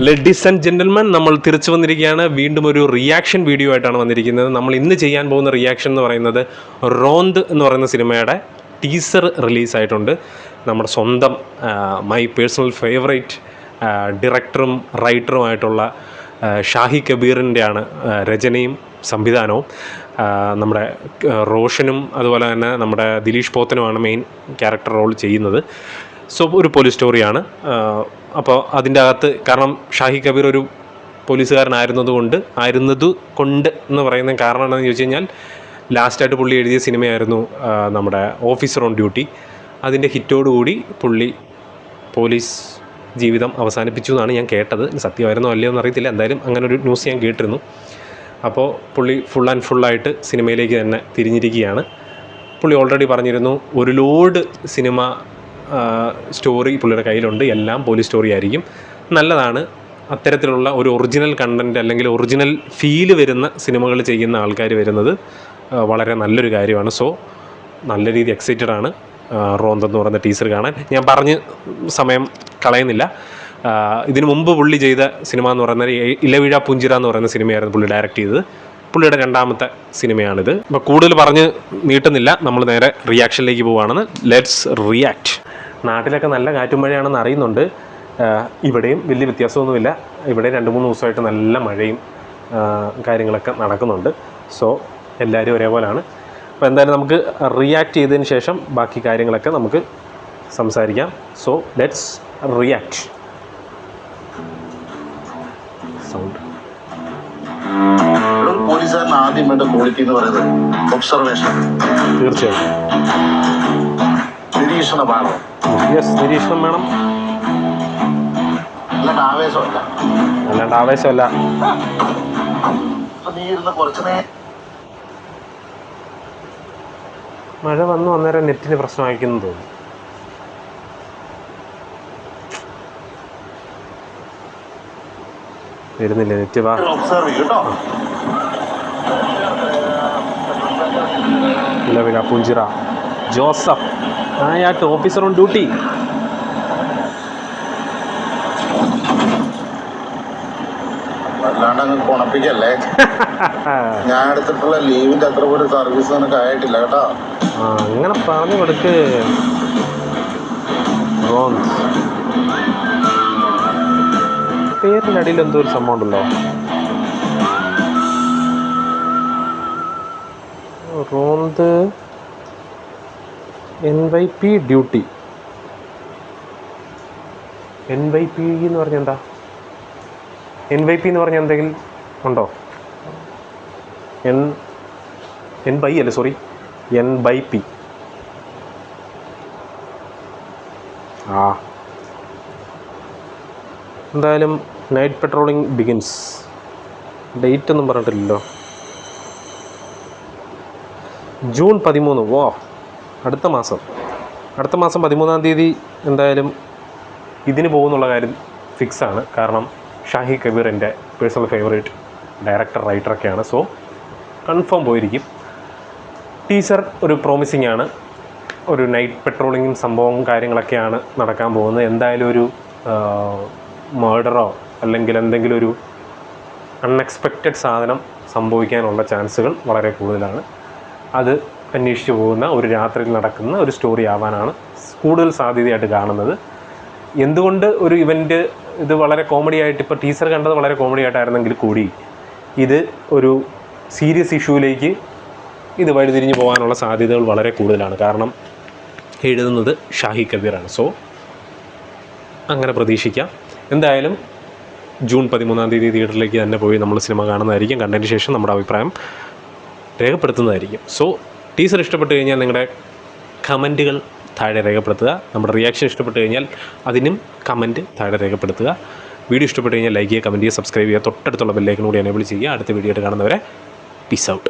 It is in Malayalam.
ലേഡീസ് ആൻഡ് ജെന്റിൽമെൻ, നമ്മൾ തിരിച്ചു വന്നിരിക്കുകയാണ്. വീണ്ടും ഒരു റിയാക്ഷൻ വീഡിയോ ആയിട്ടാണ് വന്നിരിക്കുന്നത്. നമ്മൾ ഇന്ന് ചെയ്യാൻ പോകുന്ന റിയാക്ഷൻ എന്ന് പറയുന്നത് റോന്ത് എന്ന് പറയുന്ന സിനിമയുടെ ടീസർ റിലീസായിട്ടുണ്ട്. നമ്മുടെ സ്വന്തം മൈ പേഴ്സണൽ ഫേവറേറ്റ് ഡയറക്ടറും റൈറ്ററുമായിട്ടുള്ള ഷാഹി കബീറിൻ്റെയാണ് രചനയും സംവിധാനവും. നമ്മുടെ റോഷനും അതുപോലെ തന്നെ നമ്മുടെ ദിലീഷ് പോത്തനുമാണ് മെയിൻ ക്യാരക്ടർ റോൾ ചെയ്യുന്നത്. സോ ഒരു പോലീസ് സ്റ്റോറിയാണ്. അപ്പോൾ അതിൻ്റെ അകത്ത്, കാരണം ഷാഹി കബീർ ഒരു പോലീസുകാരനായിരുന്നത് കൊണ്ട് എന്ന് പറയുന്ന കാരണം എന്താണെന്ന് ചോദിച്ചു കഴിഞ്ഞാൽ, ലാസ്റ്റായിട്ട് പുള്ളി എഴുതിയ സിനിമയായിരുന്നു നമ്മുടെ ഓഫീസർ ഓൺ ഡ്യൂട്ടി. അതിൻ്റെ ഹിറ്റോടുകൂടി പുള്ളി പോലീസ് ജീവിതം അവസാനിപ്പിച്ചു എന്നാണ് ഞാൻ കേട്ടത്. സത്യമായിരുന്നോ അല്ലയോ എന്നറിയത്തില്ല, എന്തായാലും അങ്ങനെ ഒരു ന്യൂസ് ഞാൻ കേട്ടിരുന്നു. അപ്പോൾ പുള്ളി ഫുൾ ആൻഡ് ഫുള്ളായിട്ട് സിനിമയിലേക്ക് തന്നെ തിരിഞ്ഞിരിക്കുകയാണ്. പുള്ളി ഓൾറെഡി പറഞ്ഞിരുന്നു ഒരു ലോഡ് സിനിമ സ്റ്റോറി പുള്ളിയുടെ കയ്യിലുണ്ട്, എല്ലാം പോലീസ് സ്റ്റോറി ആയിരിക്കും. നല്ലതാണ് അത്തരത്തിലുള്ള ഒരു ഒറിജിനൽ കണ്ടൻറ്റ് അല്ലെങ്കിൽ ഒറിജിനൽ ഫീല് വരുന്ന സിനിമകൾ ചെയ്യുന്ന ആൾക്കാർ വരുന്നത് വളരെ നല്ലൊരു കാര്യമാണ്. സോ നല്ല രീതി എക്സൈറ്റഡ് ആണ് റോന്ത് എന്ന് പറയുന്ന ടീസർ കാണാൻ. ഞാൻ പറഞ്ഞ് സമയം കളയുന്നില്ല. ഇതിനു മുമ്പ് പുള്ളി ചെയ്ത സിനിമ എന്ന് പറയുന്നത് ഇലവിഴ പുഞ്ചിര എന്ന് പറയുന്ന സിനിമയായിരുന്നു പുള്ളി ഡയറക്റ്റ് ചെയ്തത്. പുള്ളിയുടെ രണ്ടാമത്തെ സിനിമയാണിത്. അപ്പോൾ കൂടുതൽ പറഞ്ഞ് നീട്ടുന്നില്ല, നമ്മൾ നേരെ റിയാക്ഷനിലേക്ക് പോവുകയാണെന്ന്. Let's react. നാട്ടിലൊക്കെ നല്ല കാറ്റും മഴയാണെന്ന് അറിയുന്നുണ്ട്. ഇവിടെയും വലിയ വ്യത്യാസമൊന്നുമില്ല. ഇവിടെ 2-3 ദിവസമായിട്ട് നല്ല മഴയും കാര്യങ്ങളൊക്കെ നടക്കുന്നുണ്ട്. സോ എല്ലാവരും ഒരേപോലെയാണ്. അപ്പോൾ എന്തായാലും നമുക്ക് റിയാക്ട് ചെയ്തതിന് ശേഷം ബാക്കി കാര്യങ്ങളൊക്കെ നമുക്ക് സംസാരിക്കാം. So let's react. സൗണ്ട്. പോലീസുകാരൻ ആദ്യം വേണ്ട ക്വാളിറ്റി എന്ന് പറയുന്നത് ഒബ്സർവേഷൻ, തീർച്ചയായും നിരീക്ഷണമാണ്. നിരീക്ഷണം വേണം, അല്ലാണ്ട് ആവേശമല്ല. മഴ വന്നു അന്നേരം നെറ്റിന് പ്രശ്നമായിരിക്കുന്നു തോന്നുന്നു. വരുന്നില്ല നെറ്റ്. വാ, ഇലവിഴ Poonchira, Joseph ആയാട്ട്, officer on duty. അല്ലാണ്ട് കുണപ്പിക്കല്ലേ. ഞാൻ എടുത്തിട്ടുള്ള ലീവിന്റെ അത്ര പോലും സർവീസ് നിനക്ക് ആയിട്ടില്ല കേട്ടോ. അങ്ങനെ പറഞ്ഞു കൊടുക്ക്. പേരിൻ്റെ അടിയിൽ എന്തോ ഒരു സംഭവം ഉണ്ടല്ലോ. റോന്ത് NYP ഡ്യൂട്ടി. NYP എന്ന് പറഞ്ഞാൽ എന്താ? NYP എന്ന് പറഞ്ഞാൽ എന്തെങ്കിലും ഉണ്ടോ? NY അല്ലേ, സോറി, NYP. എന്തായാലും നൈറ്റ് പെട്രോളിംഗ് ബിഗിൻസ്. ഡേറ്റ് ഒന്നും പറഞ്ഞിട്ടില്ലല്ലോ. ജൂൺ 13. വാ, അടുത്ത മാസം 13-ാം തീയതി എന്തായാലും ഇതിന് പോകുന്നുള്ള കാര്യം ഫിക്സാണ്. കാരണം ഷാഹി കബീർ എൻ്റെ പേഴ്സണൽ ഫേവറേറ്റ് ഡയറക്ടർ റൈറ്ററൊക്കെയാണ്. സോ കൺഫേം പോയിരിക്കും. ടീസർ ഒരു പ്രോമിസിങ് ആണ്. ഒരു നൈറ്റ് പെട്രോളിങ്ങും സംഭവവും കാര്യങ്ങളൊക്കെയാണ് നടക്കാൻ പോകുന്നത്. എന്തായാലും ഒരു മർഡറോ അല്ലെങ്കിൽ എന്തെങ്കിലും ഒരു അൺഎക്സ്പെക്റ്റഡ് സാധനം സംഭവിക്കാനുള്ള ചാൻസുകൾ വളരെ കൂടുതലാണ്. അത് അന്വേഷിച്ച് പോകുന്ന ഒരു രാത്രിയിൽ നടക്കുന്ന ഒരു സ്റ്റോറി ആവാനാണ് കൂടുതൽ സാധ്യതയായിട്ട് കാണുന്നത്. എന്തുകൊണ്ട് ഒരു ഇവൻ്റ് ഇത് വളരെ കോമഡി ആയിട്ട്, ഇപ്പോൾ ടീസർ കണ്ടത് വളരെ കോമഡി ആയിട്ടായിരുന്നെങ്കിൽ കൂടി ഇത് ഒരു സീരിയസ് ഇഷ്യൂവിലേക്ക് ഇത് വഴിതിരിഞ്ഞ് പോകാനുള്ള സാധ്യതകൾ വളരെ കൂടുതലാണ്. കാരണം എഴുതുന്നത് ഷാഹി കബീറാണ്. സോ അങ്ങനെ പ്രതീക്ഷിക്കാം. എന്തായാലും ജൂൺ 13-ാം തീയതി തിയേറ്ററിലേക്ക് തന്നെ പോയി നമ്മൾ സിനിമ കാണുന്നതായിരിക്കും. കണ്ടതിന് ശേഷം നമ്മുടെ അഭിപ്രായം രേഖപ്പെടുത്തുന്നതായിരിക്കും. സോ ടീസർ ഇഷ്ടപ്പെട്ട് കഴിഞ്ഞാൽ നിങ്ങളുടെ കമൻറ്റുകൾ താഴെ രേഖപ്പെടുത്തുക. നമ്മുടെ റിയാക്ഷൻ ഇഷ്ടപ്പെട്ട് കഴിഞ്ഞാൽ അതിനും കമൻറ്റ് താഴെ രേഖപ്പെടുത്തുക. വീഡിയോ ഇഷ്ടപ്പെട്ട് കഴിഞ്ഞാൽ ലൈക്ക് ചെയ്യുക, കമൻറ്റ് ചെയ്യുക, സബ്സ്ക്രൈബ് ചെയ്യുക, തൊട്ടടുത്തുള്ള ബെല്ലൈക്കൺ കൂടി എനേബിൾ ചെയ്യുക. അടുത്ത വീഡിയോ ആയിട്ട് കാണുന്നവരെ പീസ് ഔട്ട്.